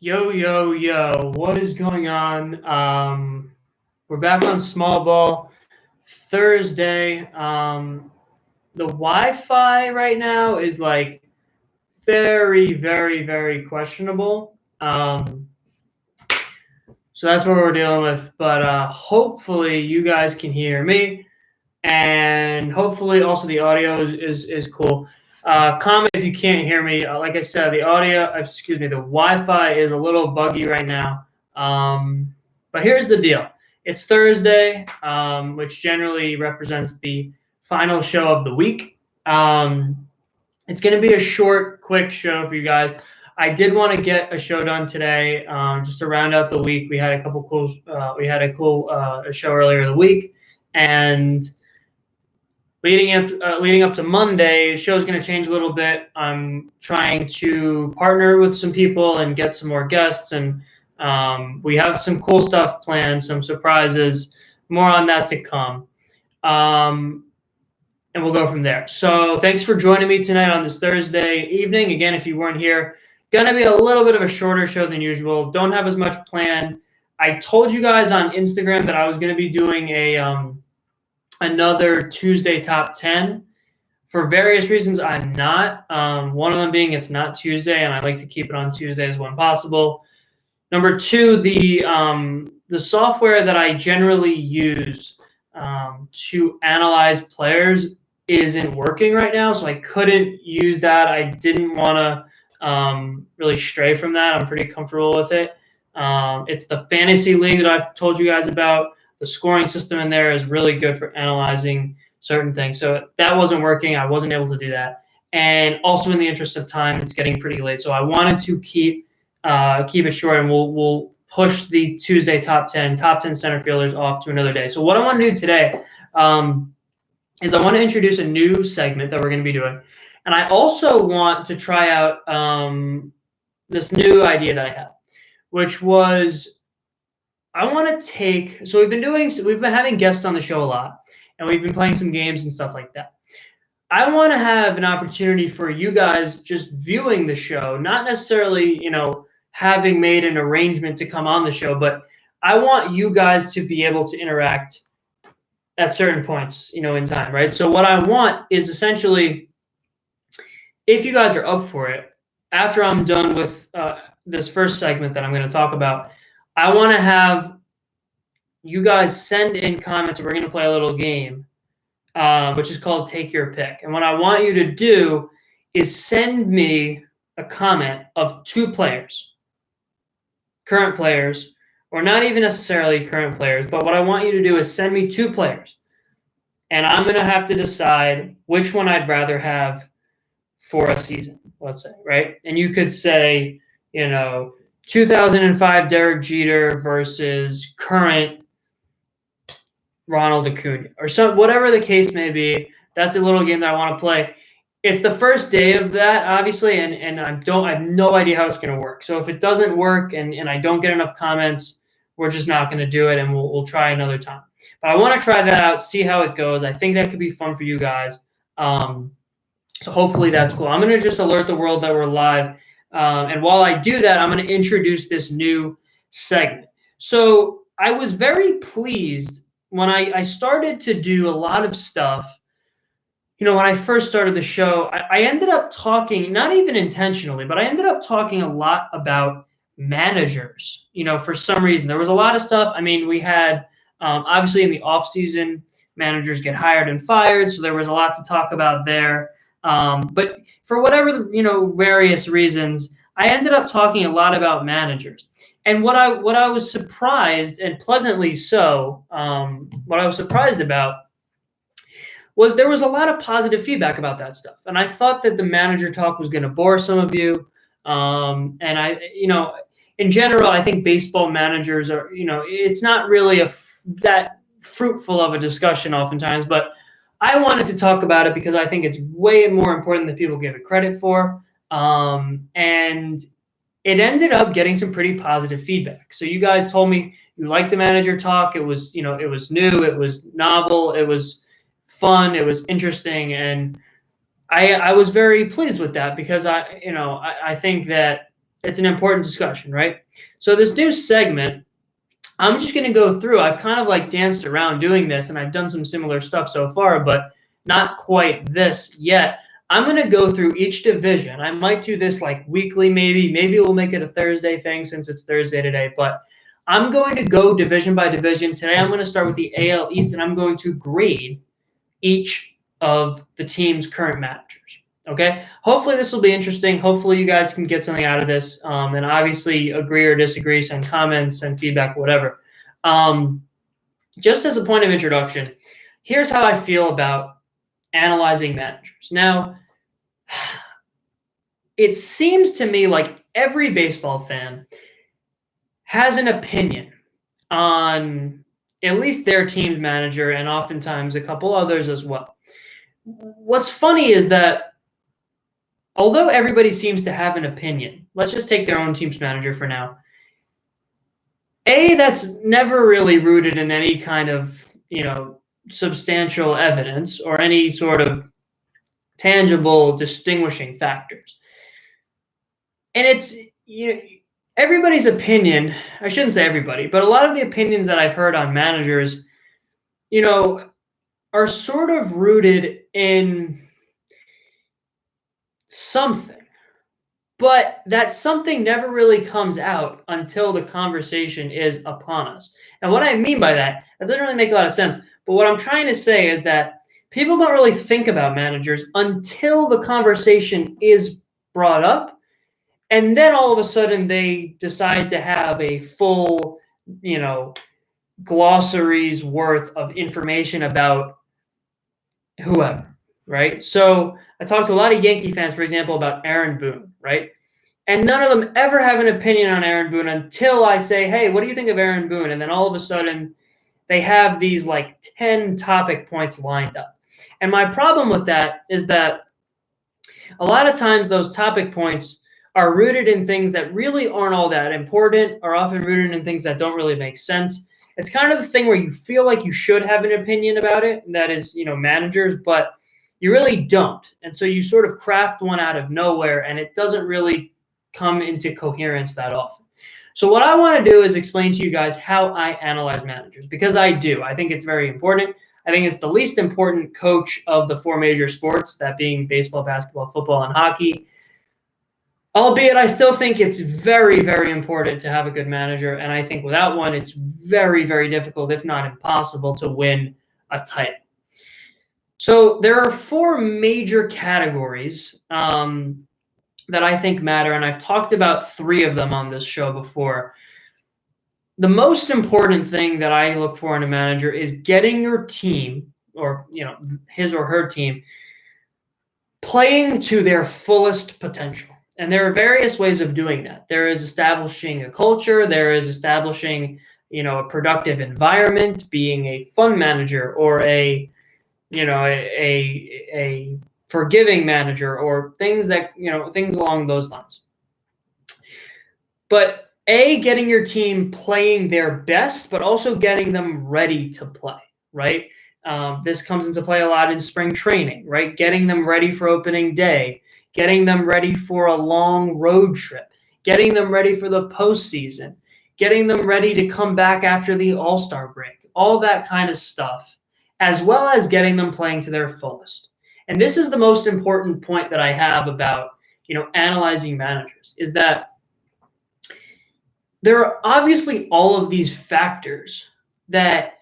Yo, yo, yo, what is going on? We're back on Small Ball Thursday. The Wi-Fi right now is like very, very, very questionable. So that's what we're dealing with. But hopefully you guys can hear me, and hopefully also the audio is cool. Comment if you can't hear me. Like I said, the Wi-Fi is a little buggy right now. But here's the deal. It's Thursday, which generally represents the final show of the week. It's going to be a short, quick show for you guys. I did want to get a show done today, just to round out the week. We had a cool show earlier in the week, and leading up to Monday, the show's going to change a little bit. I'm trying to partner with some people and get some more guests, and we have some cool stuff planned, some surprises. More on that to come. And we'll go from there. So thanks for joining me tonight on this Thursday evening. Again, if you weren't here, going to be a little bit of a shorter show than usual. Don't have as much planned. I told you guys on Instagram that I was going to be doing another Tuesday top 10. For various reasons, I'm not. One of them being it's not Tuesday, and I like to keep it on Tuesdays when possible. Number two, the software that I generally use to analyze players isn't working right now, so I couldn't use that. I didn't want to really stray from that. I'm pretty comfortable with it. It's the fantasy league that I've told you guys about. The scoring system in there is really good for analyzing certain things. So that wasn't working. I wasn't able to do that. And also, in the interest of time, it's getting pretty late. So I wanted to keep it short, and we'll push the Tuesday top 10 center fielders off to another day. So what I want to do today is I want to introduce a new segment that we're going to be doing. And I also want to try out this new idea that I have, which was I want to take – so we've been having guests on the show a lot, and we've been playing some games and stuff like that. I want to have an opportunity for you guys just viewing the show, not necessarily, having made an arrangement to come on the show, but I want you guys to be able to interact at certain points, in time, right? So what I want is essentially, if you guys are up for it, after I'm done with this first segment that I'm going to talk about, I want to have you guys send in comments. We're going to play a little game, which is called Take Your Pick. And what I want you to do is send me a comment of two players, current players, or not even necessarily current players, but what I want you to do is send me two players. And I'm going to have to decide which one I'd rather have for a season, let's say, right? And you could say, 2005 Derek Jeter versus current Ronald Acuna, or whatever the case may be. That's a little game that I want to play. It's the first day of that, obviously, and I have no idea how it's going to work. So if it doesn't work and I don't get enough comments, we're just not going to do it, and we'll try another time. But I want to try that out, see how it goes. I think that could be fun for you guys. So hopefully that's cool. I'm going to just alert the world that we're live. And while I do that, I'm going to introduce this new segment. So I was very pleased when I started to do a lot of stuff. When I first started the show, I ended up talking, not even intentionally, but I ended up talking a lot about managers. For some reason, there was a lot of stuff. I mean, we had, obviously in the off season, managers get hired and fired. So there was a lot to talk about there. But for whatever, various reasons, I ended up talking a lot about managers. And what I was surprised, and pleasantly so, what I was surprised about was there was a lot of positive feedback about that stuff. And I thought that the manager talk was going to bore some of you. And in general, I think baseball managers are, it's not really that fruitful of a discussion oftentimes, but I wanted to talk about it because I think it's way more important than people give it credit for. And it ended up getting some pretty positive feedback. So you guys told me you liked the manager talk. It was, it was new, it was novel, it was fun, it was interesting, and I was very pleased with that because I think that it's an important discussion, right? So this new segment, I'm just going to go through. I've kind of like danced around doing this, and I've done some similar stuff so far, but not quite this yet. I'm going to go through each division. I might do this like weekly, maybe. Maybe we'll make it a Thursday thing since it's Thursday today, but I'm going to go division by division. Today, I'm going to start with the AL East, and I'm going to grade each of the team's current managers. Okay. Hopefully this will be interesting. Hopefully you guys can get something out of this. And obviously agree or disagree, send comments, send feedback, whatever. Just as a point of introduction, here's how I feel about analyzing managers. Now, it seems to me like every baseball fan has an opinion on at least their team's manager and oftentimes a couple others as well. What's funny is that although everybody seems to have an opinion, let's just take their own team's manager for now. That's never really rooted in any kind of, substantial evidence or any sort of tangible distinguishing factors. And it's, everybody's opinion, I shouldn't say everybody, but a lot of the opinions that I've heard on managers, are sort of rooted in something, but that something never really comes out until the conversation is upon us. And what I mean by that doesn't really make a lot of sense, but what I'm trying to say is that people don't really think about managers until the conversation is brought up, and then all of a sudden they decide to have a full, glossaries worth of information about whoever. Right? So I talked to a lot of Yankee fans, for example, about Aaron Boone, right? And none of them ever have an opinion on Aaron Boone until I say, hey, what do you think of Aaron Boone? And then all of a sudden they have these like 10 topic points lined up. And my problem with that is that a lot of times those topic points are rooted in things that really aren't all that important, are often rooted in things that don't really make sense. It's kind of the thing where you feel like you should have an opinion about it, that is, managers, but you really don't. And so you sort of craft one out of nowhere, and it doesn't really come into coherence that often. So what I want to do is explain to you guys how I analyze managers, because I do. I think it's very important. I think it's the least important coach of the four major sports, that being baseball, basketball, football, and hockey. Albeit I still think it's very, very important to have a good manager. And I think without one, it's very, very difficult, if not impossible, to win a title. So there are four major categories that I think matter, and I've talked about three of them on this show before. The most important thing that I look for in a manager is getting your team, or his or her team, playing to their fullest potential. And there are various ways of doing that. There is establishing a culture. There is establishing, a productive environment, being a fun manager, or a forgiving manager, or things that, things along those lines. But getting your team playing their best, but also getting them ready to play, right? This comes into play a lot in spring training, right? Getting them ready for opening day, getting them ready for a long road trip, getting them ready for the postseason, getting them ready to come back after the All-Star break, all that kind of stuff, as well as getting them playing to their fullest. And this is the most important point that I have about, analyzing managers, is that there are obviously all of these factors that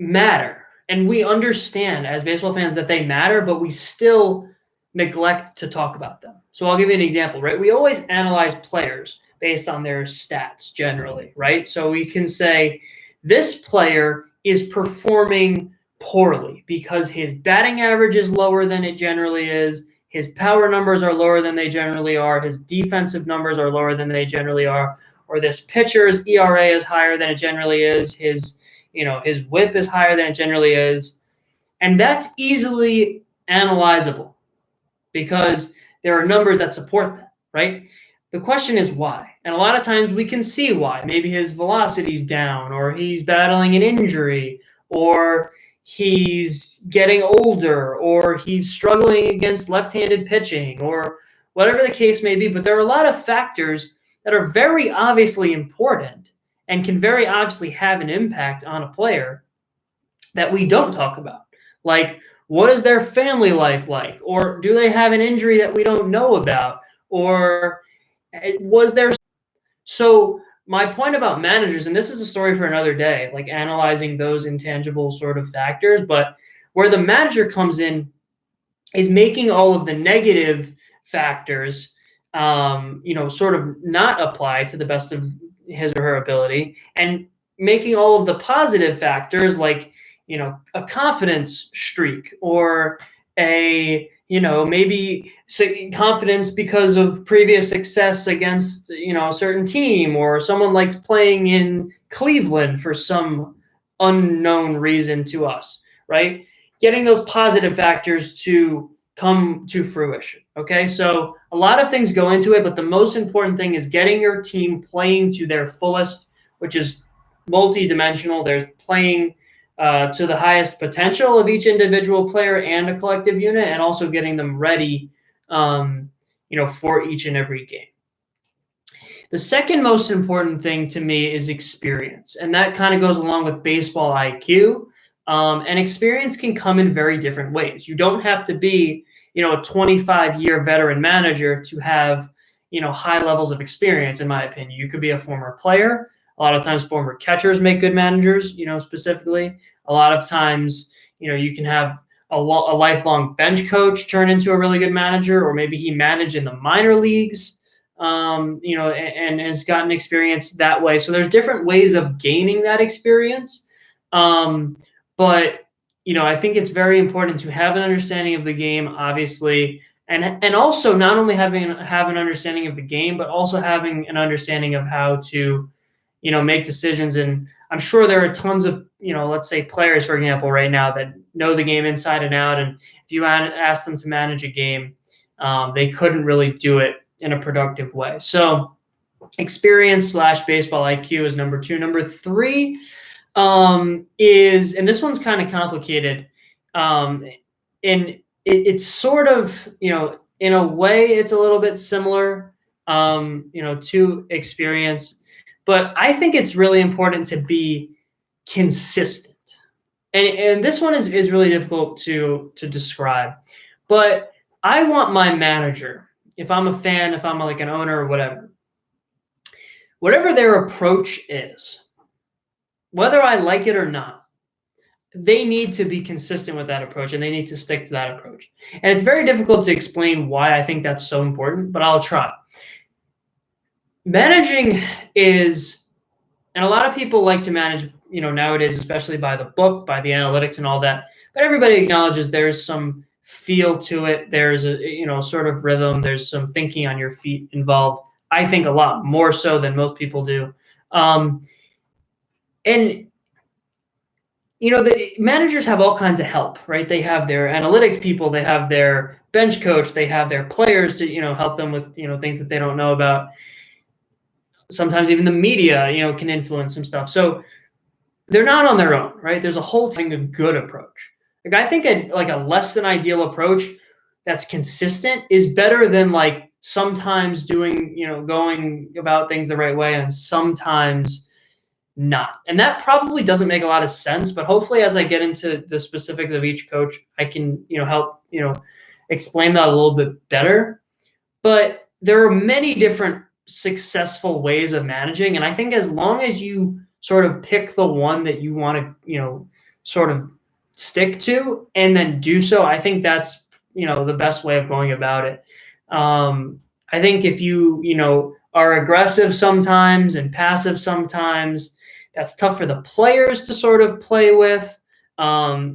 matter. And we understand as baseball fans that they matter, but we still neglect to talk about them. So I'll give you an example, right? We always analyze players based on their stats generally, right? So we can say this player is performing poorly because his batting average is lower than it generally is. His power numbers are lower than they generally are. His defensive numbers are lower than they generally are. Or this pitcher's ERA is higher than it generally is. His whip is higher than it generally is. And that's easily analyzable because there are numbers that support that, right? The question is why. And a lot of times we can see why. Maybe his velocity's down, or he's battling an injury, or he's getting older, or he's struggling against left-handed pitching, or whatever the case may be. But there are a lot of factors that are very obviously important and can very obviously have an impact on a player that we don't talk about. Like, what is their family life like? Or do they have an injury that we don't know about? Or was there. So, my point about managers, and this is a story for another day, like analyzing those intangible sort of factors, but where the manager comes in is making all of the negative factors, sort of not apply to the best of his or her ability, and making all of the positive factors, like, a confidence streak, or maybe confidence because of previous success against, a certain team, or someone likes playing in Cleveland for some unknown reason to us, right? Getting those positive factors to come to fruition. Okay, so a lot of things go into it, but the most important thing is getting your team playing to their fullest, which is multi-dimensional. There's playing to the highest potential of each individual player and a collective unit, and also getting them ready, for each and every game. The second most important thing to me is experience, and that kind of goes along with baseball IQ. And experience can come in very different ways. You don't have to be, a 25-year veteran manager to have, high levels of experience, in my opinion. You could be a former player. A lot of times former catchers make good managers, specifically. A lot of times, you can have a lifelong bench coach turn into a really good manager, or maybe he managed in the minor leagues, and has gotten experience that way. So there's different ways of gaining that experience. But, I think it's very important to have an understanding of the game, obviously, and also not only have an understanding of the game, but also having an understanding of how to, make decisions. And I'm sure there are tons of, let's say players, for example, right now that know the game inside and out. And if you ask them to manage a game, they couldn't really do it in a productive way. So experience / baseball IQ is number 2. Number 3 is, and this one's kind of complicated, and it's sort of, in a way it's a little bit similar, to experience, but I think it's really important to be consistent. And this one is really difficult to describe, but I want my manager, if I'm a fan, if I'm like an owner or whatever their approach is, whether I like it or not, they need to be consistent with that approach, and they need to stick to that approach. And it's very difficult to explain why I think that's so important, but I'll try. Managing is, and a lot of people like to manage, nowadays, especially by the book, by the analytics and all that, but everybody acknowledges there's some feel to it. There's a, sort of rhythm. There's some thinking on your feet involved. I think a lot more so than most people do. And, the managers have all kinds of help, right? They have their analytics people, they have their bench coach, they have their players to, help them with, things that they don't know about. Sometimes even the media, can influence some stuff. So they're not on their own, right? There's a whole thing, a good approach. Like, I think a less than ideal approach that's consistent is better than like sometimes doing, going about things the right way and sometimes not. And that probably doesn't make a lot of sense, but hopefully as I get into the specifics of each coach, I can, help, explain that a little bit better. But there are many different successful ways of managing. And I think as long as you sort of pick the one that you want to, sort of stick to and then do so, I think that's, the best way of going about it. I think if you, are aggressive sometimes and passive sometimes, that's tough for the players to sort of play with. A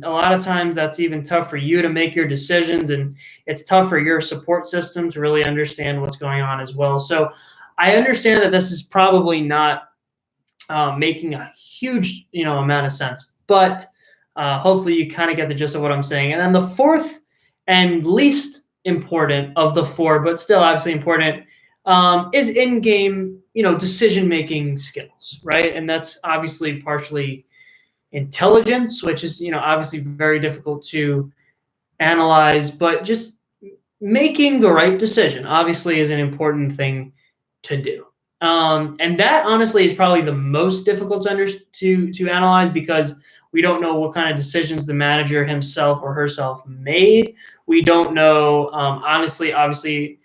lot of times that's even tough for you to make your decisions, and it's tough for your support system to really understand what's going on as well. So I understand that this is probably not making a huge, amount of sense, but hopefully you kind of get the gist of what I'm saying. And then the fourth and least important of the 4, but still obviously important, is in-game, decision-making skills, right? And that's obviously partially intelligence, which is, obviously very difficult to analyze, but just making the right decision obviously is an important thing to do. And that honestly is probably the most difficult to analyze because we don't know what kind of decisions the manager himself or herself made. We don't know, honestly, obviously,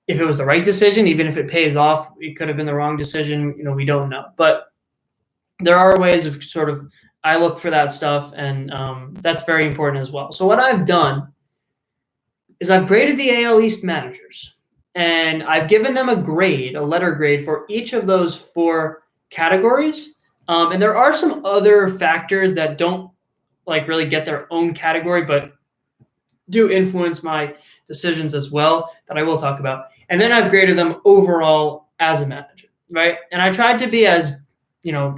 if it was the right decision, even if it pays off, it could have been the wrong decision. We don't know. But there are ways of sort of, I look for that stuff, and that's very important as well. So what I've done is I've graded the AL East managers, and I've given them a grade, a letter grade for each of those 4 categories. And there are some other factors that don't really get their own category, but do influence my decisions as well that I will talk about. And then I've graded them overall as a manager, right? And I tried to be as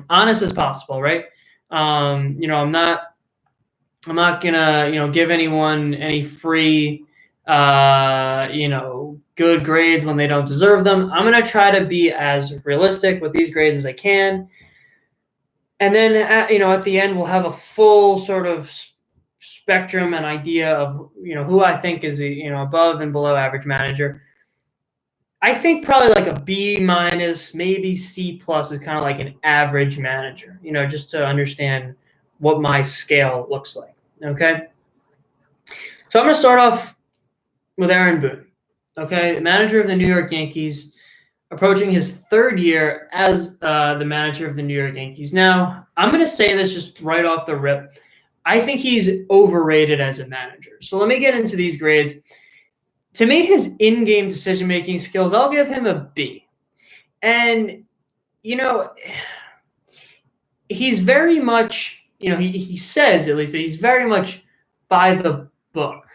honest as possible, right? I'm not gonna give anyone any free good grades when they don't deserve them. I'm gonna try to be as realistic with these grades as I can. And then at the end we'll have a full sort of spectrum and idea of who I think is a above and below average manager. I think probably like a B minus, maybe C plus is kind of like an average manager, just to understand what my scale looks like. Okay. So I'm going to start off with Aaron Boone. Okay. The manager of the New York Yankees, approaching his 3rd year as the manager of the New York Yankees. Now, I'm going to say this just right off the rip. I think he's overrated as a manager. So let me get into these grades. To me, his in-game decision-making skills, I'll give him a B. And, he's very much, he says at least that he's very much by the book,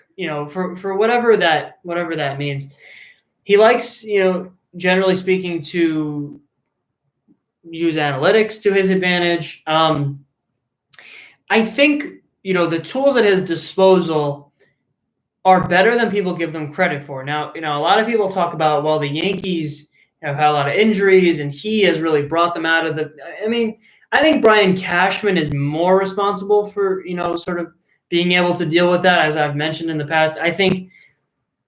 for whatever that means. He likes, generally speaking, to use analytics to his advantage. I think, the tools at his disposal are better than people give them credit for. Now, a lot of people talk about, well, the Yankees have had a lot of injuries and he has really brought them out of the – I mean, I think Brian Cashman is more responsible for, sort of being able to deal with that, as I've mentioned in the past. I think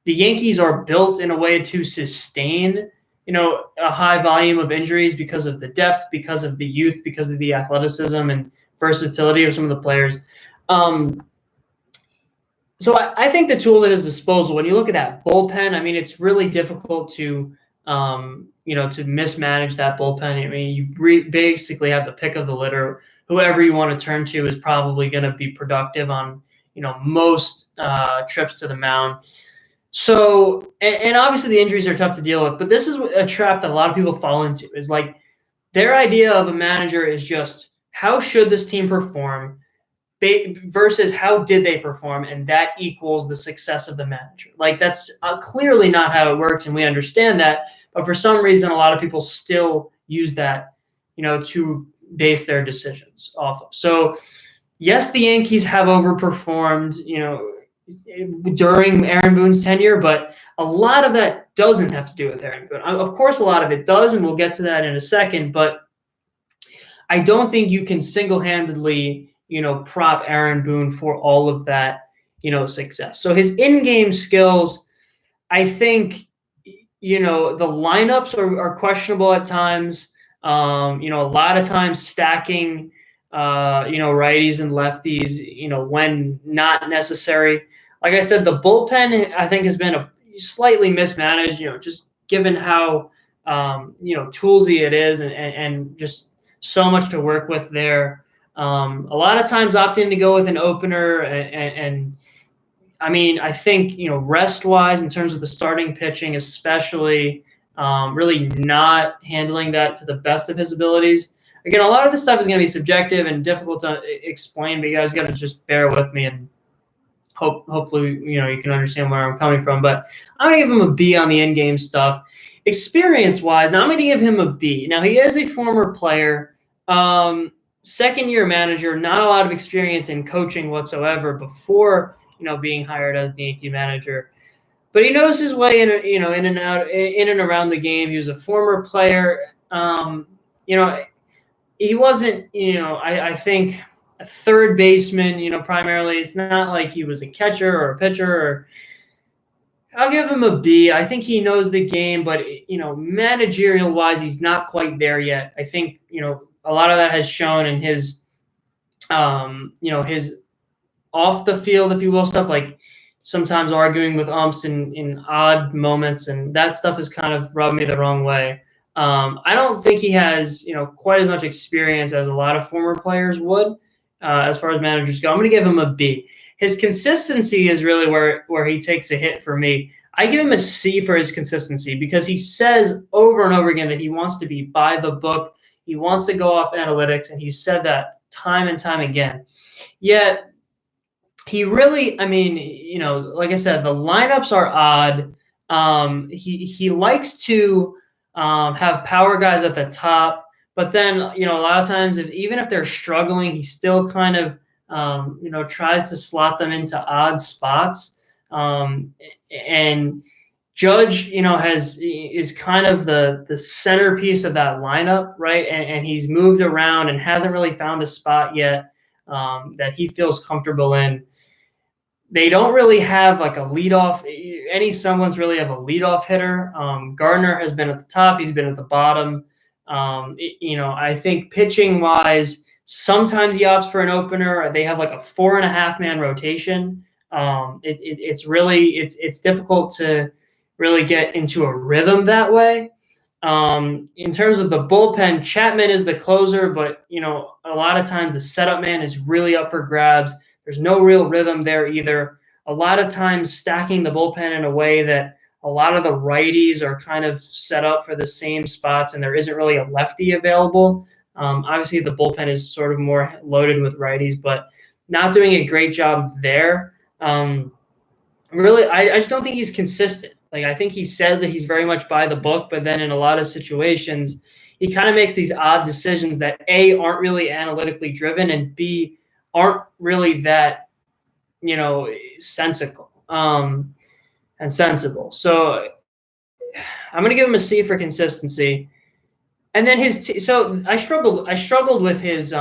the Yankees are built in a way to sustain, a high volume of injuries because of the depth, because of the youth, because of the athleticism and versatility of some of the players. So I think the tools at his disposal, when you look at that bullpen, I mean, it's really difficult to, to mismanage that bullpen. I mean, you basically have the pick of the litter. Whoever you want to turn to is probably going to be productive on, most trips to the mound. So, and obviously the injuries are tough to deal with, but this is a trap that a lot of people fall into, is like their idea of a manager is just, how should this team perform versus how did they perform, and that equals the success of the manager. Like, that's clearly not how it works, and we understand that, but for some reason a lot of people still use that to base their decisions off of. So yes, the Yankees have overperformed during Aaron Boone's tenure, but a lot of that doesn't have to do with Aaron Boone. Of course a lot of it does, and we'll get to that in a second, but I don't think you can single-handedly prop Aaron Boone for all of that, success. So his in-game skills, I think, the lineups are questionable at times. A lot of times stacking, righties and lefties, when not necessary. Like I said, the bullpen, I think, has been slightly mismanaged, just given how, toolsy it is and just so much to work with there. A lot of times opting to go with an opener and I mean, I think, rest-wise in terms of the starting pitching, especially, really not handling that to the best of his abilities. Again, a lot of this stuff is going to be subjective and difficult to explain, but you guys got to just bear with me and hopefully, you can understand where I'm coming from. But I'm going to give him a B on the in-game stuff. Experience-wise, now I'm going to give him a B. Now, he is a former player. Second-year manager, not a lot of experience in coaching whatsoever before, being hired as the Yankee manager. But he knows his way in and out, in and around the game. He was a former player. He wasn't, I think a third baseman, primarily. It's not like he was a catcher or a pitcher or I'll give him a B. I think he knows the game, but managerial wise, he's not quite there yet. I think a lot of that has shown in his, his off the field, if you will, stuff like sometimes arguing with umps in odd moments, and that stuff has kind of rubbed me the wrong way. I don't think he has quite as much experience as a lot of former players would, as far as managers go. I'm going to give him a B. His consistency is really where he takes a hit for me. I give him a C for his consistency because he says over and over again that he wants to be by the book. He wants to go off analytics, and he's said that time and time again. Yet he really, like I said, the lineups are odd. He likes to have power guys at the top, but then a lot of times, even if they're struggling, he still kind of tries to slot them into odd spots. And Judge, is kind of the centerpiece of that lineup, right? And he's moved around and hasn't really found a spot yet that he feels comfortable in. They don't really have like a leadoff, any semblance really of a leadoff hitter. Gardner has been at the top. He's been at the bottom. I think pitching wise, sometimes he opts for an opener. They have like a 4.5-man rotation. It's difficult to really get into a rhythm that way. In terms of the bullpen, Chapman is the closer, but a lot of times the setup man is really up for grabs. There's no real rhythm there either. A lot of times stacking the bullpen in a way that a lot of the righties are kind of set up for the same spots, and there isn't really a lefty available. Obviously, the bullpen is sort of more loaded with righties, but not doing a great job there. Really, I just don't think he's consistent. Like, I think he says that he's very much by the book, but then in a lot of situations, he kind of makes these odd decisions that A, aren't really analytically driven, and B, aren't really that, sensical and sensible. So I'm going to give him a C for consistency. And then so I struggled with his,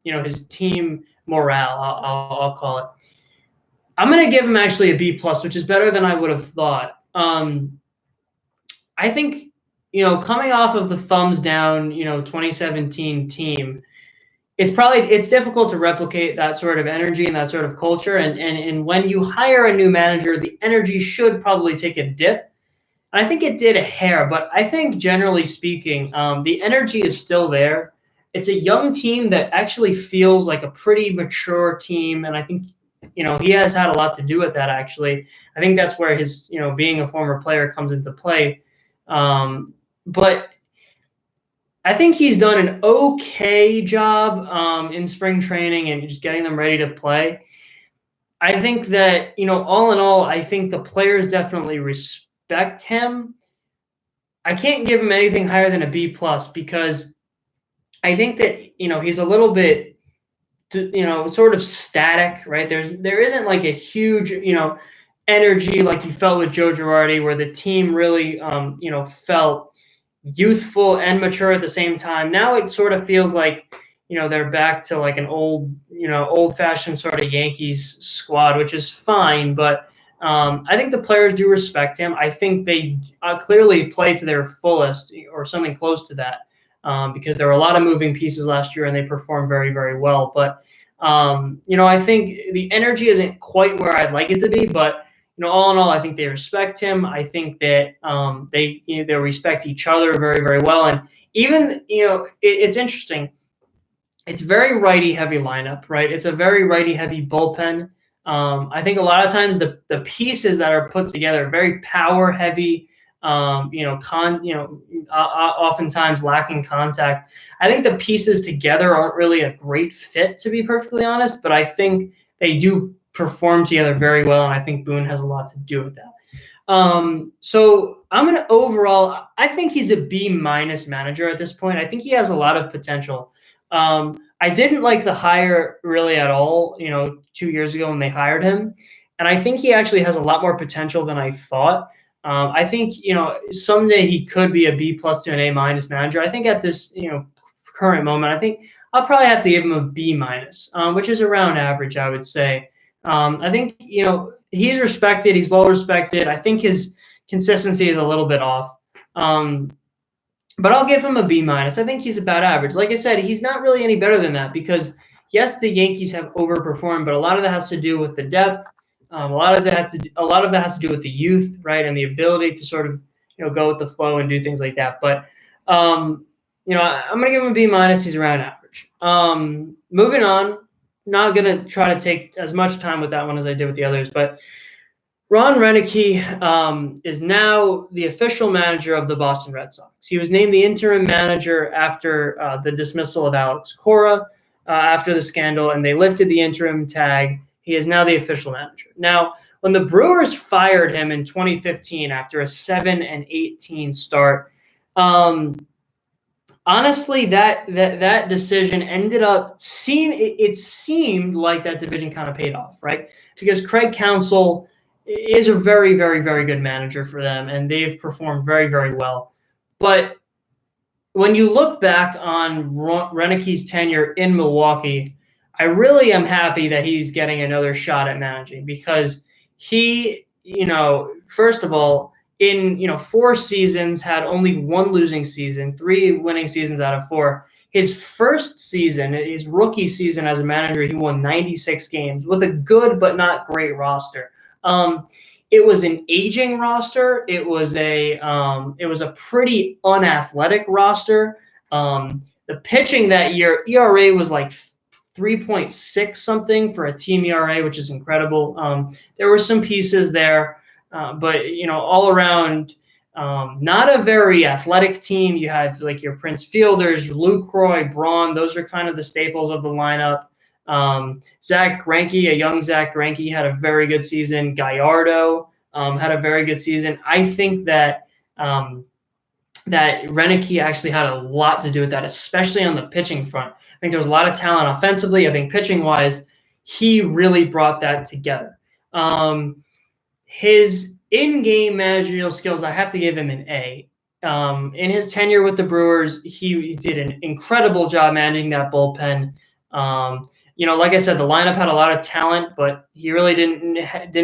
his team morale. I'll call it. I'm going to give him actually a B+, which is better than I would have thought. I think, coming off of the thumbs down, 2017 team, it's difficult to replicate that sort of energy and that sort of culture. And when you hire a new manager, the energy should probably take a dip. And I think it did a hair, but I think generally speaking, the energy is still there. It's a young team that actually feels like a pretty mature team. And I think, he has had a lot to do with that, actually. I think that's where his, being a former player comes into play. But I think he's done an okay job in spring training and just getting them ready to play. I think that, all in all, I think the players definitely respect him. I can't give him anything higher than a B+ because I think that, he's a little bit, sort of static, right? There isn't like a huge, energy like you felt with Joe Girardi, where the team really, felt youthful and mature at the same time. Now it sort of feels like, they're back to like an old-fashioned sort of Yankees squad, which is fine. But I think the players do respect him. I think they clearly play to their fullest or something close to that because there were a lot of moving pieces last year and they performed very, very well. But, I think the energy isn't quite where I'd like it to be, but all in all, I think they respect him. I think that they respect each other very, very well. And even, it's interesting. It's very righty-heavy lineup, right? It's a very righty-heavy bullpen. I think a lot of times the pieces that are put together are very power-heavy, oftentimes lacking contact. I think the pieces together aren't really a great fit, to be perfectly honest, but I think they do perform together very well, and I think Boone has a lot to do with that. So I'm going to overall, I think he's a B- manager at this point. I think he has a lot of potential. I didn't like the hire really at all, 2 years ago when they hired him. And I think he actually has a lot more potential than I thought. I think, someday he could be a B+ to an A- manager. I think at this, current moment, I think I'll probably have to give him a B-, which is around average, I would say. I think, he's respected. He's well respected. I think his consistency is a little bit off. But I'll give him a B minus. I think he's about average. Like I said, he's not really any better than that because yes, the Yankees have overperformed, but a lot of that has to do with the depth. A lot of that has to do with the youth, right, and the ability to sort of go with the flow and do things like that. But I'm gonna give him a B minus. He's around average. Moving on. Not gonna try to take as much time with that one as I did with the others, but Ron Roenicke is now the official manager of the Boston Red Sox. He was named the interim manager after the dismissal of Alex Cora after the scandal, and they lifted the interim tag. He is now the official manager. Now, when the Brewers fired him in 2015 after a 7-18 start, honestly, that decision ended up it seemed like that division kind of paid off, right? Because Craig Counsell is a very, very, very good manager for them, and they've performed very, very well. But when you look back on Roenicke's tenure in Milwaukee, I really am happy that he's getting another shot at managing because he, first of all, in 4 seasons had only 1 losing season, 3 winning seasons out of 4. His first season, his rookie season as a manager, he won 96 games with a good but not great roster. It was an aging roster. It was a pretty unathletic roster. The pitching that year, ERA was like 3.6 something for a team ERA, which is incredible. There were some pieces there, but all around, not a very athletic team. You had like your Prince Fielders, Lucroy, Braun. Those are kind of the staples of the lineup. Zach Greinke, a young Zach Greinke, had a very good season. Gallardo had a very good season. I think that that Roenicke actually had a lot to do with that, especially on the pitching front. I think there was a lot of talent offensively. I think pitching-wise, he really brought that together. His in-game managerial skills, I have to give him an A. In his tenure with the Brewers, he did an incredible job managing that bullpen. Like I said, the lineup had a lot of talent, but he really didn't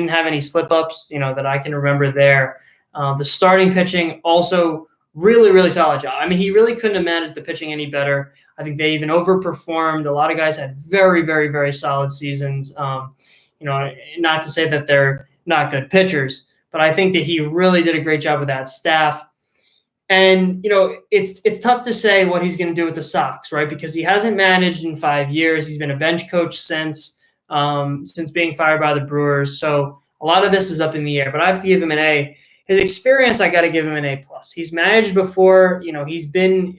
have any slip-ups, that I can remember there. The starting pitching also really, really solid job. I mean, he really couldn't have managed the pitching any better. I think they even overperformed. A lot of guys had very, very, very solid seasons. Not to say that they're not good pitchers, but I think that he really did a great job with that staff. And, it's tough to say what he's going to do with the Sox, right? Because he hasn't managed in 5 years. He's been a bench coach since being fired by the Brewers. So a lot of this is up in the air, but I have to give him an A. His experience, I got to give him an A+. He's managed before. He's been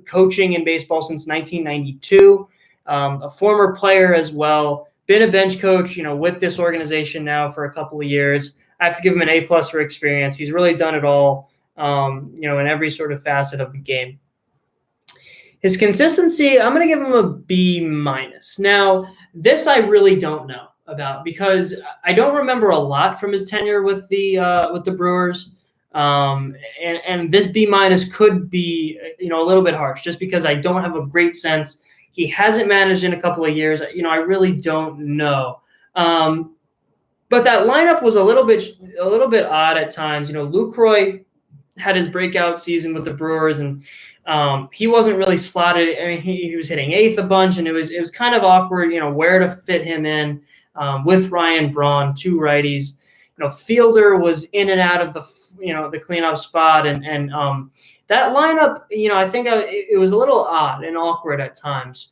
coaching in baseball since 1992, a former player as well, been a bench coach, with this organization now for a couple of years. I have to give him an A+ for experience. He's really done it all. In every sort of facet of the game. His consistency, I'm going to give him a B-. Now, this I really don't know about because I don't remember a lot from his tenure with the Brewers. And this B- could be, a little bit harsh just because I don't have a great sense. He hasn't managed in a couple of years. I really don't know. But that lineup was a little bit odd at times. Lucroy had his breakout season with the Brewers, and he wasn't really slotted. I mean, he was hitting 8th a bunch, and it was kind of awkward, where to fit him in with Ryan Braun, 2 righties. Fielder was in and out of the cleanup spot, and that lineup, I think it was a little odd and awkward at times.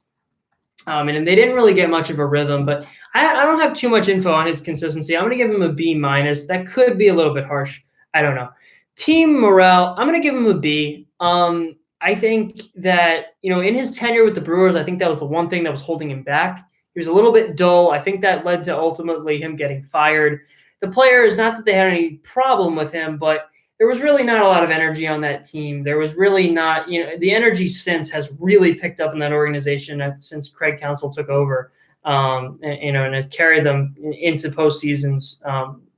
And they didn't really get much of a rhythm, but I don't have too much info on his consistency. I'm going to give him a B-. That could be a little bit harsh. I don't know. Team morale, I'm going to give him a B. I think that, in his tenure with the Brewers, I think that was the one thing that was holding him back. He was a little bit dull. I think that led to ultimately him getting fired. The players, not that they had any problem with him, but there was really not a lot of energy on that team. There was really not, the energy since has really picked up in that organization since Craig Counsell took over, and has carried them into postseasons,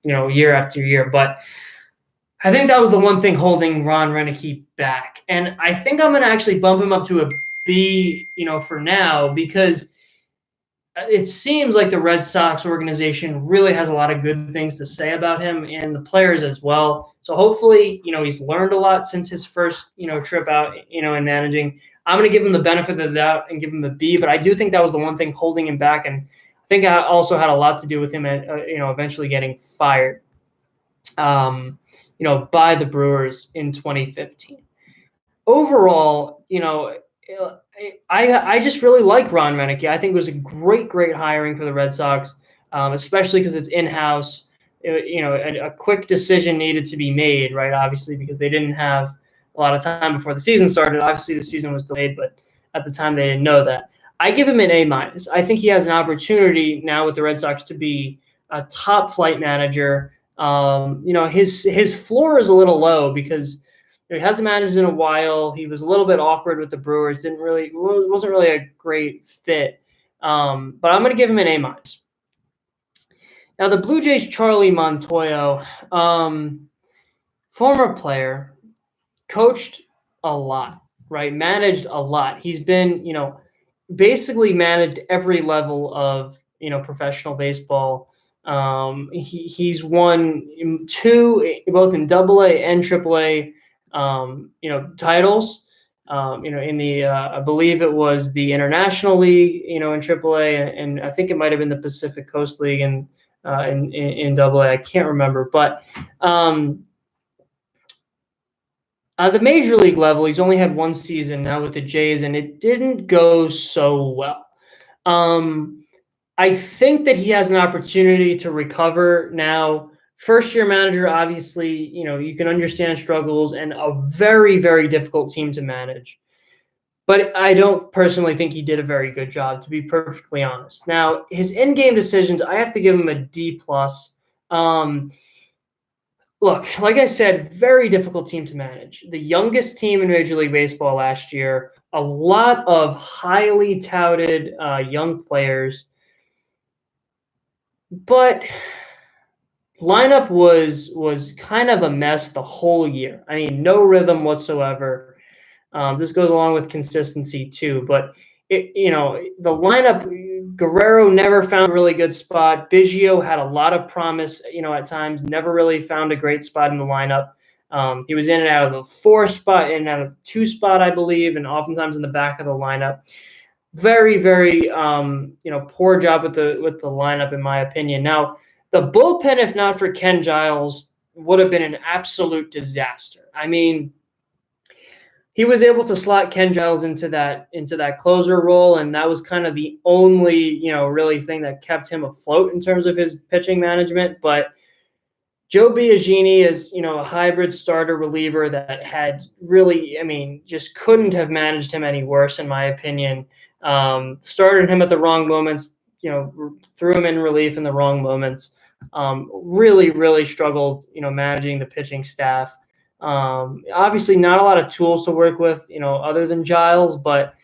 year after year. But I think that was the one thing holding Ron Roenicke back. And I think I'm going to actually bump him up to a B, for now, because it seems like the Red Sox organization really has a lot of good things to say about him and the players as well. So hopefully, he's learned a lot since his first, trip out, in managing. I'm going to give him the benefit of the doubt and give him a B, but I do think that was the one thing holding him back. And I think it also had a lot to do with him, eventually getting fired, by the Brewers in 2015. Overall, I just really like Ron Renick. I think it was a great hiring for the Red Sox, especially because it's in-house. A quick decision needed to be made, right? Obviously, because they didn't have a lot of time before the season started. Obviously, the season was delayed, but at the time they didn't know that. I give him an A-. I think he has an opportunity now with the Red Sox to be a top flight manager. His floor is a little low because he hasn't managed in a while. He was a little bit awkward with the Brewers. Wasn't really a great fit. But I'm going to give him an A-. Now the Blue Jays, Charlie Montoyo, former player, coached a lot, right? Managed a lot. He's been, basically managed every level of, professional baseball. He's won 2, both in AA and AAA, titles. In the I believe it was the International League, in AAA, and I think it might have been the Pacific Coast League in AA. I can't remember, but the major league level, he's only had one season now with the Jays, and it didn't go so well. I think that he has an opportunity to recover now. First-year manager, obviously, you can understand struggles and a very, very difficult team to manage. But I don't personally think he did a very good job, to be perfectly honest. Now, his in-game decisions, I have to give him a D+. Look, like I said, very difficult team to manage. The youngest team in Major League Baseball last year, a lot of highly touted young players. But lineup was kind of a mess the whole year. I mean, no rhythm whatsoever. This goes along with consistency too. But the lineup, Guerrero never found a really good spot. Biggio had a lot of promise, at times, never really found a great spot in the lineup. He was in and out of the 4 spot, in and out of the 2 spot, I believe, and oftentimes in the back of the lineup. Very, very, poor job with the lineup, in my opinion. Now, the bullpen, if not for Ken Giles, would have been an absolute disaster. I mean, he was able to slot Ken Giles into that closer role, and that was kind of the only, really thing that kept him afloat in terms of his pitching management. But Joe Biagini is, a hybrid starter reliever that had really, just couldn't have managed him any worse, in my opinion. Started him at the wrong moments, threw him in relief in the wrong moments. Really, really struggled, managing the pitching staff. Obviously not a lot of tools to work with, other than Giles, but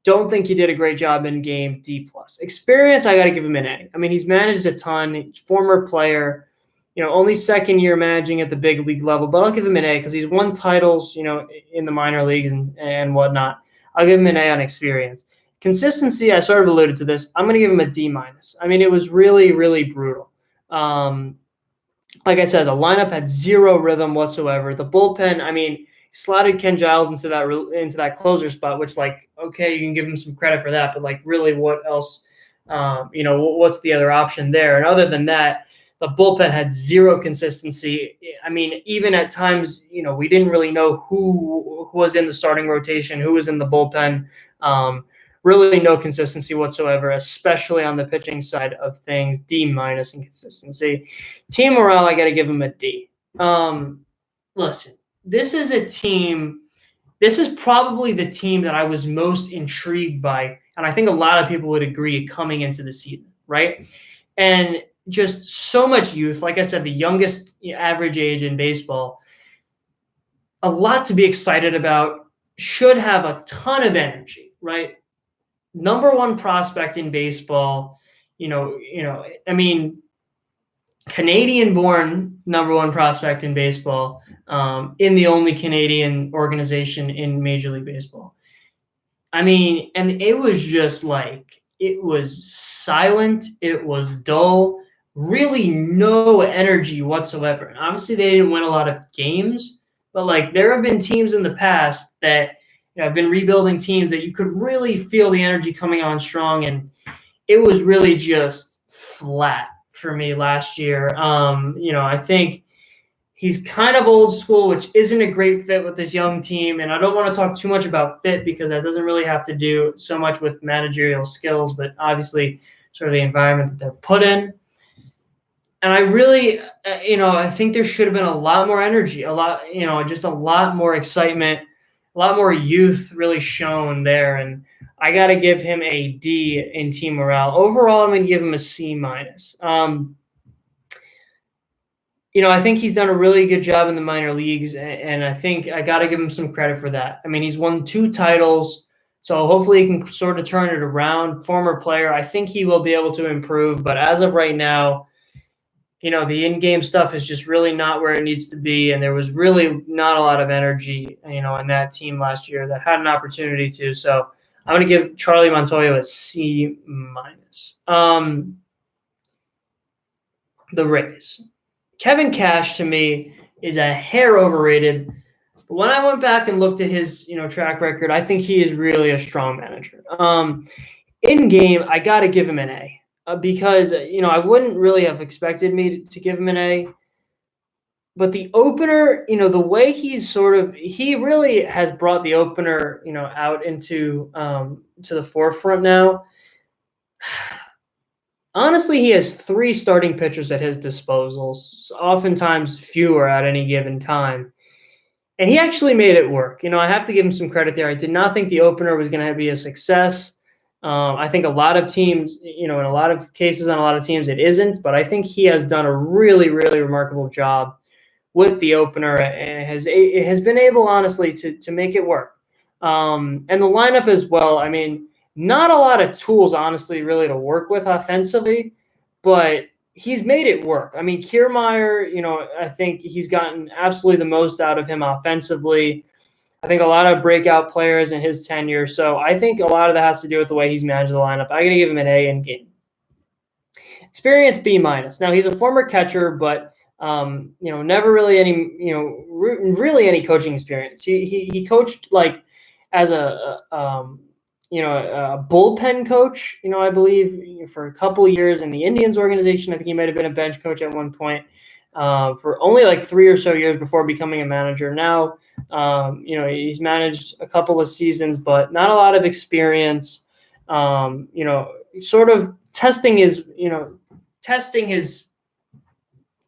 don't think he did a great job in game. D+. Experience, I got to give him an A. I mean, he's managed a ton. Former player, only second year managing at the big league level, but I'll give him an A because he's won titles, in the minor leagues and whatnot. I'll give him an A on experience. Consistency, I sort of alluded to this. I'm going to give him a D-. I mean, it was really, really brutal. Like I said, the lineup had zero rhythm whatsoever. The bullpen, slotted Ken Giles into that closer spot, which, okay, you can give him some credit for that, but really, what else? What's the other option there? And other than that, the bullpen had zero consistency. I mean, even at times, we didn't really know who was in the starting rotation, who was in the bullpen. Really no consistency whatsoever, especially on the pitching side of things. D- in consistency. Team morale, I got to give them a D. Listen, this is probably the team that I was most intrigued by, and I think a lot of people would agree coming into the season, right? And just so much youth. Like I said, the youngest average age in baseball. A lot to be excited about. Should have a ton of energy, right? Number 1 prospect in baseball, Canadian-born number 1 prospect in baseball, in the only Canadian organization in Major League Baseball. And it was just it was silent, it was dull, really no energy whatsoever. And obviously, they didn't win a lot of games, but like there have been teams in the past that have been rebuilding teams that you could really feel the energy coming on strong, and it was really just flat for me last year. I think he's kind of old school, which isn't a great fit with this young team. And I don't want to talk too much about fit because that doesn't really have to do so much with managerial skills, but obviously sort of the environment that they're put in. And I really, I think there should have been a lot more energy, just a lot more excitement, a lot more youth really shown there. And I got to give him a D in team morale. Overall, I'm going to give him a C minus. I think he's done a really good job in the minor leagues, and I think I got to give him some credit for that. I mean, he's won 2 titles, so hopefully he can sort of turn it around. Former player, I think he will be able to improve, but as of right now, the in-game stuff is just really not where it needs to be, and there was really not a lot of energy, in that team last year that had an opportunity to. So I'm going to give Charlie Montoyo a C minus. The Rays. Kevin Cash, to me, is a hair overrated. But when I went back and looked at his, track record, I think he is really a strong manager. In game, I got to give him an A because, I wouldn't really have expected me to give him an A. But the opener, the way he really has brought the opener, out into to the forefront now. Honestly, he has 3 starting pitchers at his disposal, oftentimes fewer at any given time. And he actually made it work. I have to give him some credit there. I did not think the opener was going to be a success. I think a lot of teams, in a lot of cases on a lot of teams, it isn't. But I think he has done a really, really remarkable job with the opener and it has been able, honestly, to make it work. And the lineup as well, I mean, not a lot of tools, honestly, really to work with offensively, but he's made it work. I mean, Kiermaier, I think he's gotten absolutely the most out of him offensively. I think a lot of breakout players in his tenure. So I think a lot of that has to do with the way he's managed the lineup. I'm going to give him an A in game. Experience B minus. Now, he's a former catcher, but never really any, really any coaching experience. He coached like as a bullpen coach, I believe for a couple of years in the Indians organization. I think he might have been a bench coach at one point for only like 3 or so years before becoming a manager. Now, he's managed a couple of seasons, but not a lot of experience, sort of testing his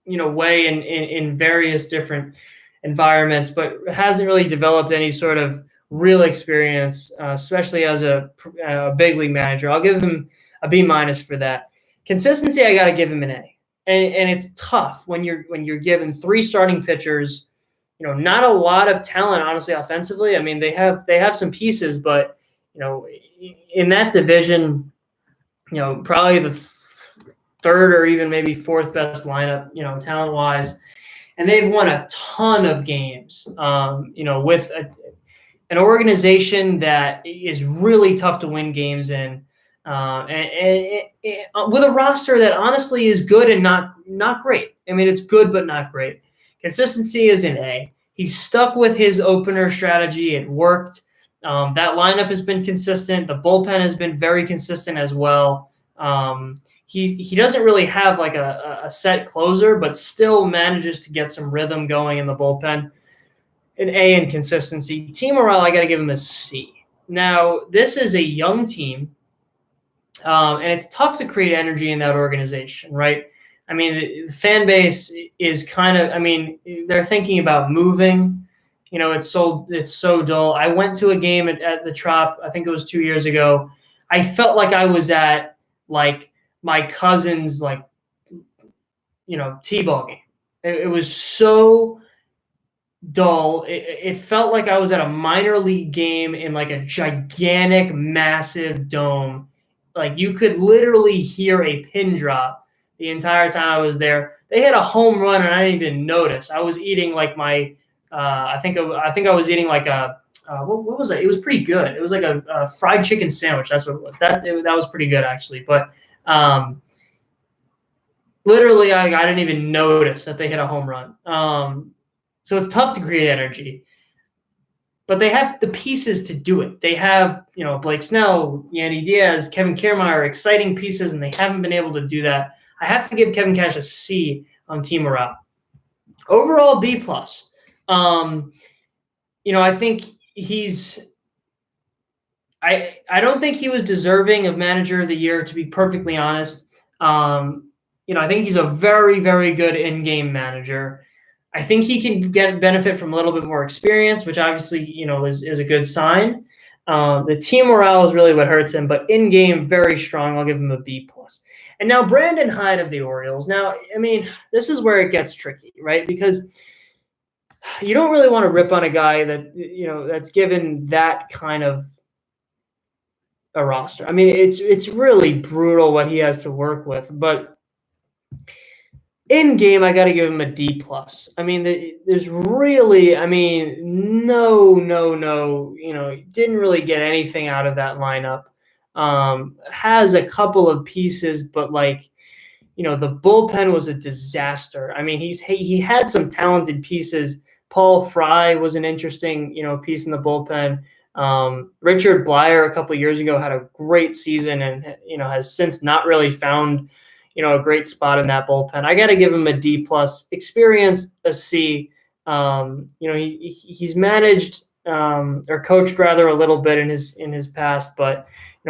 way in various different environments, but hasn't really developed any sort of real experience, especially as a big league manager. I'll give him a B minus for that. Consistency, I got to give him an A. And it's tough when you're given 3 starting pitchers, not a lot of talent, honestly, offensively. I mean, they have some pieces, but, in that division, probably the 3rd or even maybe 4th best lineup, talent-wise. And they've won a ton of games, with an organization that is really tough to win games in, and with a roster that honestly is good and not great. I mean, it's good but not great. Consistency is an A. He's stuck with his opener strategy. It worked. That lineup has been consistent. The bullpen has been very consistent as well. He doesn't really have like a set closer, but still manages to get some rhythm going in the bullpen. An A in consistency. Team morale, I got to give him a C. Now, this is a young team, and it's tough to create energy in that organization, right? I mean, the fan base is kind of, they're thinking about moving. It's so dull. I went to a game at the Trop, I think it was 2 years ago. I felt like I was at, like, my cousin's, like, T-ball game. It was so dull. It felt like I was at a minor league game in like a gigantic, massive dome. Like you could literally hear a pin drop the entire time I was there. They had a home run and I didn't even notice. I was eating like my, I think I was eating like a what was it? It was pretty good. It was like a fried chicken sandwich. That's what it was. That was pretty good actually. But literally, I didn't even notice that they hit a home run. So it's tough to create energy, but they have the pieces to do it. They have, Blake Snell, Yandy Diaz, Kevin Kiermaier, exciting pieces, and they haven't been able to do that. I have to give Kevin Cash a C on team morale. Overall, B+. I think I don't think he was deserving of manager of the year, to be perfectly honest. I think he's a very, very good in-game manager. I think he can benefit from a little bit more experience, which obviously, is a good sign. The team morale is really what hurts him, but in-game, very strong. I'll give him a B+. And now Brandon Hyde of the Orioles. Now, this is where it gets tricky, right? Because you don't really want to rip on a guy that, that's given that kind of a roster. It's really brutal what he has to work with, but in game, I got to give him a D+. There's really, no, didn't really get anything out of that lineup. Has a couple of pieces, but the bullpen was a disaster. He had some talented pieces. Paul Fry was an interesting, piece in the bullpen. Richard Blyer a couple of years ago had a great season and, has since not really found, a great spot in that bullpen. I got to give him a D+. Experience, a C. He's managed or coached rather a little bit in his past, but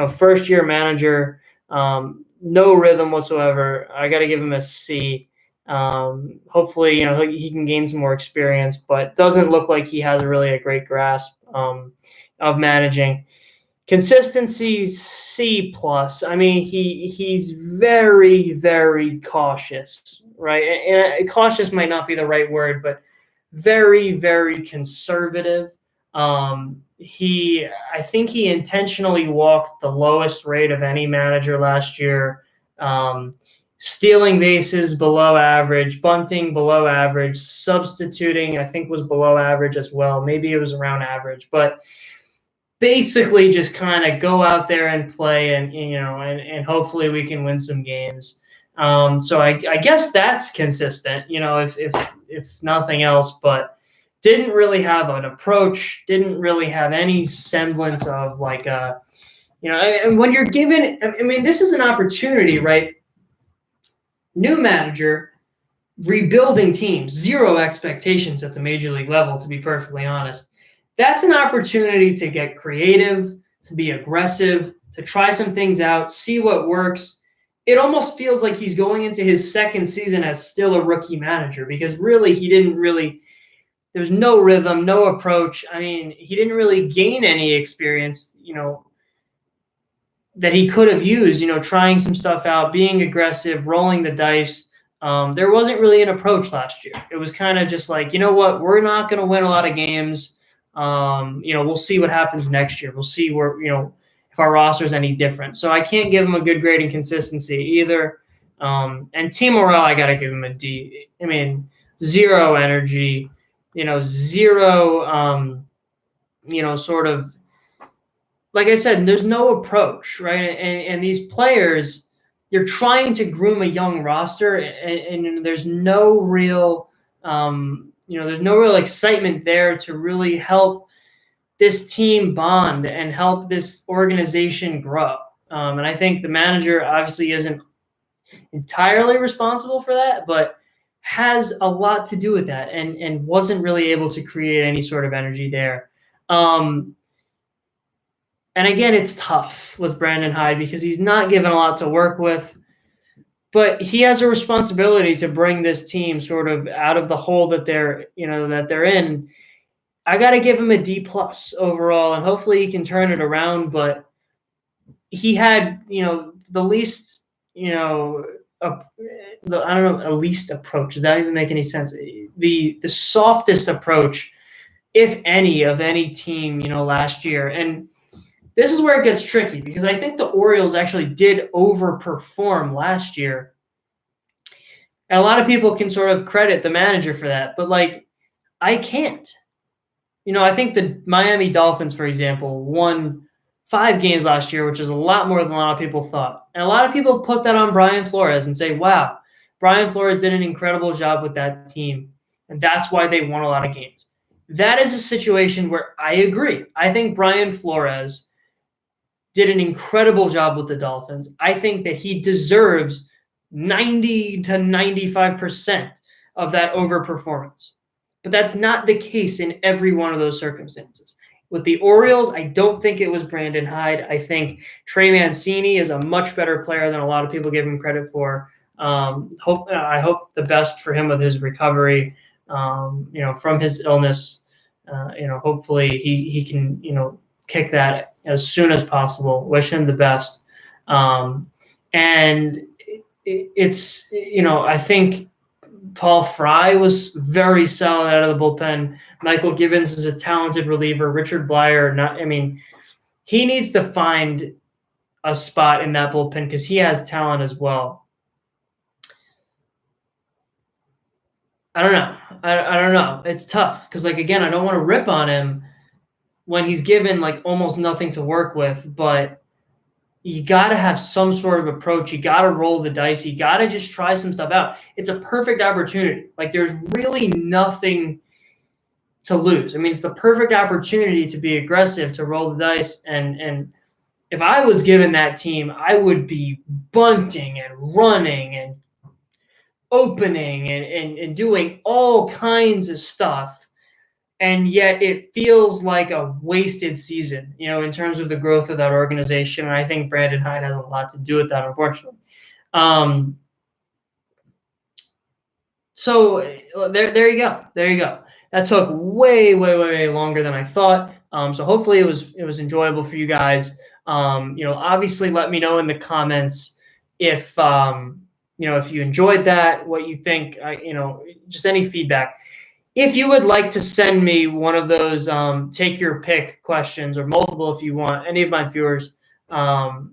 first year manager, no rhythm whatsoever. I got to give him a C. Hopefully, he can gain some more experience, but doesn't look like he has really a great grasp of managing. Consistency, C+. He's very, very cautious, right? And cautious might not be the right word, but very, very conservative. I think he intentionally walked the lowest rate of any manager last year. Stealing bases below average, bunting below average, substituting I think was below average as well. Maybe it was around average, but basically just kind of go out there and play and hopefully we can win some games. So I guess that's consistent, if nothing else, but didn't really have an approach, didn't really have any semblance of and when you're given, this is an opportunity, right? New manager, rebuilding teams, zero expectations at the major league level, to be perfectly honest. That's an opportunity to get creative, to be aggressive, to try some things out, see what works. It almost feels like he's going into his second season as still a rookie manager because really there's no rhythm, no approach. He didn't really gain any experience, that he could have used, trying some stuff out, being aggressive, rolling the dice. There wasn't really an approach last year. It was kind of just like, what, we're not going to win a lot of games. We'll see what happens next year. We'll see where, if our roster is any different. So I can't give him a good grade in consistency either. And team morale, I got to give him a D. Zero energy, zero, sort of, like I said, there's no approach, right? And these players, they're trying to groom a young roster and there's no real, there's no real excitement there to really help this team bond and help this organization grow. And I think the manager obviously isn't entirely responsible for that, but has a lot to do with that and wasn't really able to create any sort of energy there. And again, it's tough with Brandon Hyde because he's not given a lot to work with. But he has a responsibility to bring this team sort of out of the hole that they're in. I got to give him a D+ overall, and hopefully he can turn it around. But he had, the least, a least approach. Does that even make any sense? The softest approach, if any, of any team, last year. And this is where it gets tricky because I think the Orioles actually did overperform last year. And a lot of people can sort of credit the manager for that, but I can't. I think the Miami Dolphins, for example, won 5 games last year, which is a lot more than a lot of people thought. And a lot of people put that on Brian Flores and say, wow, Brian Flores did an incredible job with that team, and that's why they won a lot of games. That is a situation where I agree. I think Brian Flores did an incredible job with the Dolphins. I think that he deserves 90 to 95% of that overperformance. But that's not the case in every one of those circumstances. With the Orioles, I don't think it was Brandon Hyde. I think Trey Mancini is a much better player than a lot of people give him credit for. I hope the best for him with his recovery, from his illness. Hopefully he can, kick that as soon as possible. Wish him the best. And it's, I think Paul Fry was very solid out of the bullpen. Michael Gibbons is a talented reliever. Richard Blyer, he needs to find a spot in that bullpen because he has talent as well. I don't know. I don't know. It's tough because, again, I don't want to rip on him when he's given, almost nothing to work with, but you got to have some sort of approach. You got to roll the dice. You got to just try some stuff out. It's a perfect opportunity. There's really nothing to lose. It's the perfect opportunity to be aggressive, to roll the dice. And if I was given that team, I would be bunting and running and opening and doing all kinds of stuff. And yet it feels like a wasted season, in terms of the growth of that organization. And I think Brandon Hyde has a lot to do with that, unfortunately. So there you go. There you go. That took way, way, way longer than I thought. So hopefully it was enjoyable for you guys. Obviously let me know in the comments if you enjoyed that, what you think, just any feedback. If you would like to send me one of those take your pick questions, or multiple if you want, any of my viewers,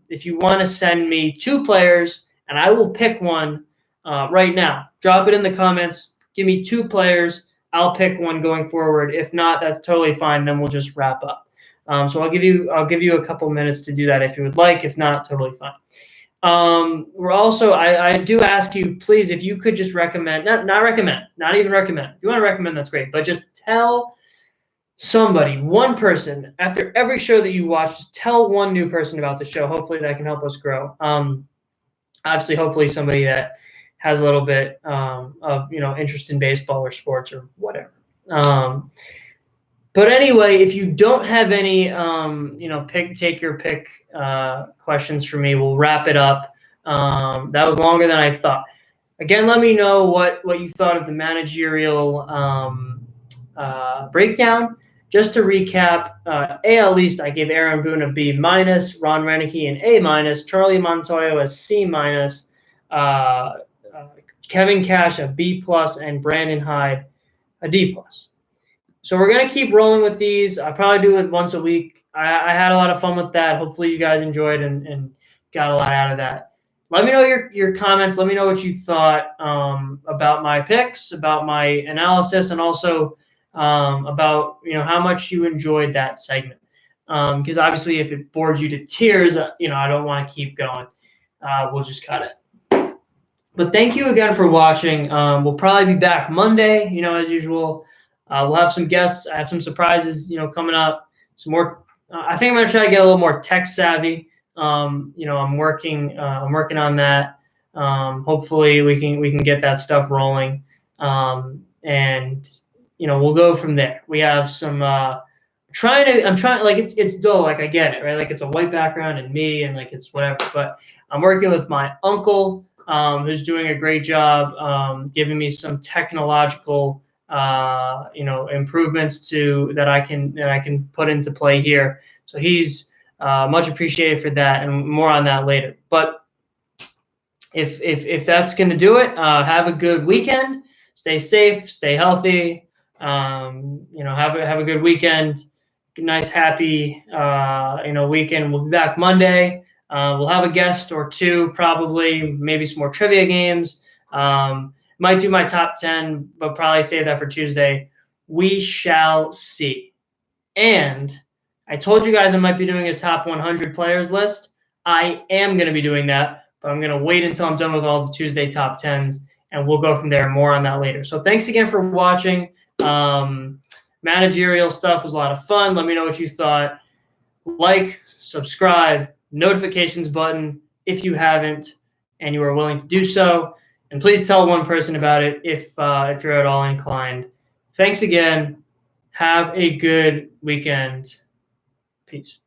if you want to send me 2 players and I will pick one right now, drop it in the comments. Give me 2 players. I'll pick one going forward. If not, that's totally fine. Then we'll just wrap up. So I'll give you a couple minutes to do that if you would like. If not, totally fine. We're also, I do ask you, please, if you could just recommend, not even recommend. If you want to recommend, that's great, but just tell somebody, one person, after every show that you watch, just tell one new person about the show. Hopefully that can help us grow. Obviously, hopefully somebody that has a little bit of, interest in baseball or sports or whatever. But anyway, if you don't have any, take your pick questions for me, we'll wrap it up. That was longer than I thought. Again, let me know what you thought of the managerial breakdown. Just to recap, AL East, I gave Aaron Boone a B-, Ron Roenicke an A-, Charlie Montoyo a C-, Kevin Cash a B+, and Brandon Hyde a D+. So we're going to keep rolling with these. I probably do it once a week. I had a lot of fun with that. Hopefully you guys enjoyed and got a lot out of that. Let me know your comments. Let me know what you thought about my picks, about my analysis, and also about how much you enjoyed that segment. Because obviously if it bored you to tears, I don't want to keep going. We'll just cut it. But thank you again for watching. We'll probably be back Monday, as usual. We'll have some guests. I have some surprises, coming up. Some more. I think I'm gonna try to get a little more tech savvy. I'm working on that. Hopefully we can get that stuff rolling. And we'll go from there. We have some. I'm trying. It's dull. I get it, right? It's a white background and me, and it's whatever. But I'm working with my uncle, who's doing a great job, giving me some technological. Improvements that I can put into play here. So he's much appreciated for that, and more on that later. But if that's going to do it, have a good weekend. Stay safe, stay healthy. Have a good weekend. Nice, happy weekend. We'll be back Monday. We'll have a guest or 2, probably, maybe some more trivia games. Might do my top 10, but probably save that for Tuesday. We shall see. And I told you guys I might be doing a top 100 players list. I am going to be doing that, but I'm going to wait until I'm done with all the Tuesday top 10s, and we'll go from there. More on that later. So thanks again for watching. Managerial stuff was a lot of fun. Let me know what you thought. Like, subscribe, notifications button if you haven't and you are willing to do so. And please tell one person about it if you're at all inclined. Thanks again. Have a good weekend. Peace.